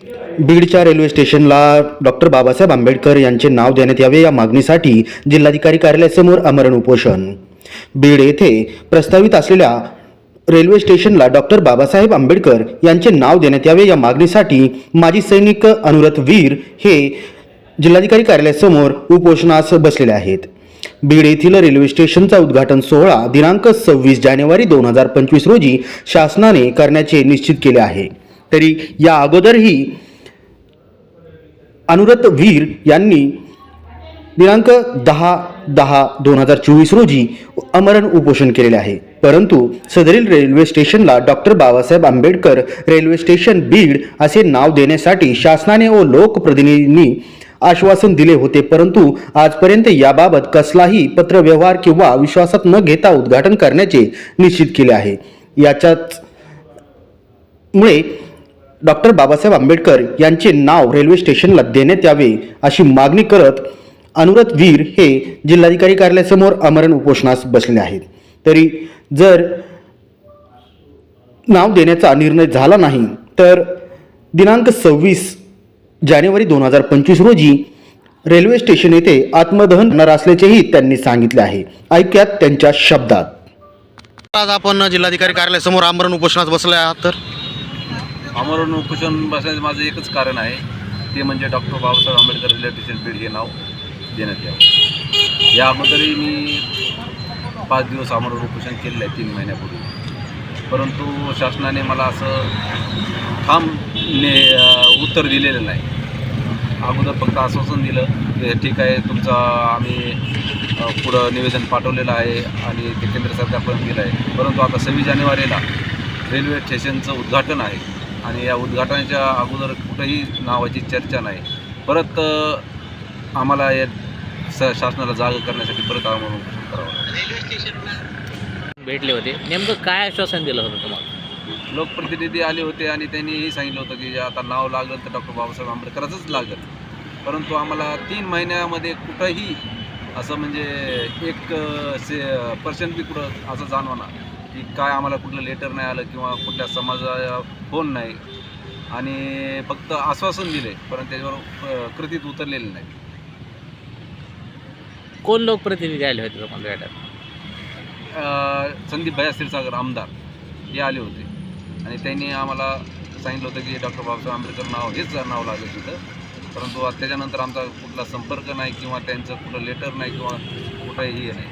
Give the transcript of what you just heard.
बीडच्या रेल्वे स्टेशनला डॉक्टर बाबासाहेब आंबेडकर यांचे नाव देण्यात यावे या मागणीसाठी जिल्हाधिकारी कार्यालयासमोर आमरण उपोषण. बीड येथे प्रस्तावित असलेल्या रेल्वे स्टेशनला डॉक्टर बाबासाहेब आंबेडकर यांचे नाव देण्यात यावे या मागणीसाठी माजी सैनिक अनुरथ वीर हे जिल्हाधिकारी कार्यालयासमोर उपोषणास बसलेले आहेत. बीड येथील रेल्वे स्टेशनचा उद्घाटन सोहळा दिनांक 26 जानेवारी 2025 रोजी शासनाने करण्याचे निश्चित केले आहे. तरी या अगोदरही अनुरथ वीर यांनी दिनांक 10/10/2024 रोजी आमरण उपोषण केलेले आहे. परंतु सदरील रेल्वे स्टेशनला doctor Babasaheb Ambedkar railway station Beed असे नाव देण्यासाठी शासनाने व लोकप्रतिनिधींनी आश्वासन दिले होते, परंतु आजपर्यंत याबाबत कसलाही पत्रव्यवहार किंवा विश्वासात न घेता उद्घाटन करण्याचे निश्चित केले आहे. याच्याच मुळे डॉक्टर बाबासाहेब आंबेडकर यांचे नाव रेल्वे स्टेशनला देण्यात यावे अशी मागणी करत अनुरथ वीर हे जिल्हाधिकारी कार्यालयासमोर आमरण उपोषणास बसले आहेत. तरी जर नाव देण्याचा निर्णय झाला नाही तर दिनांक 26 जानेवारी 2025 रोजी रेल्वे स्टेशन येथे आत्मदहन होणार असल्याचेही त्यांनी सांगितले आहे. ऐक्यात त्यांच्या शब्दात. आज आपण जिल्हाधिकारी कार्यालयासमोर आमरण उपोषणास बसले आहात. तर आमरण उपोषण बसण्याचं माझं एकच कारण आहे, ते म्हणजे doctor Babasaheb Ambedkar railway station Beed हे नाव देण्यात यावं. या अगोदरही मी 5 दिवस आमरण उपोषण केलेलं आहे 3 महिन्यापूर्वी, परंतु शासनाने मला असं ठाम उत्तर दिलेलं नाही. अगोदर फक्त आश्वासन दिलं की ठीक आहे तुमचं आम्ही पुढं निवेदन पाठवलेलं आहे आणि ते केंद्र सरकारपर्यंत गेलं आहे. परंतु आता 26 जानेवारीला रेल्वे स्टेशनचं उद्घाटन आहे आणि या उद्घाटनाच्या अगोदर कुठंही नावाची चर्चा नाही. परत आम्हाला या शासनाला जाग करण्यासाठी परत आम्हाला करावं. रेल्वे स्टेशनला भेटले होते, नेमकं काय आश्वासन दिलं होतं तुम्हाला? लोकप्रतिनिधी आले होते आणि त्यांनी हे सांगितलं होतं की आता नाव लागलं तर डॉक्टर बाबासाहेब आंबेडकरचंच लागेल. परंतु आम्हाला 3 महिन्यामध्ये कुठंही असं म्हणजे 1% बी कुठं असं जाणवणार की काय आम्हाला कुठलं लेटर नाही आलं किंवा कुठल्या समाजाला फोन नाही आणि फक्त आश्वासन दिले, परंतु त्याच्यावर कृतीत उतरलेले नाही. कोण लोकप्रतिनिधी आले होते तुम्हाला भेटायला? संदीप भैया क्षीरसागर आमदार हे आले होते आणि त्यांनी आम्हाला सांगितलं होतं की डॉक्टर बाबासाहेब आंबेडकर हेच नाव लागेल तिथं. परंतु त्याच्यानंतर आमचा कुठला संपर्क नाही किंवा त्यांचं कुठलं लेटर नाही किंवा कुठंही हे नाही.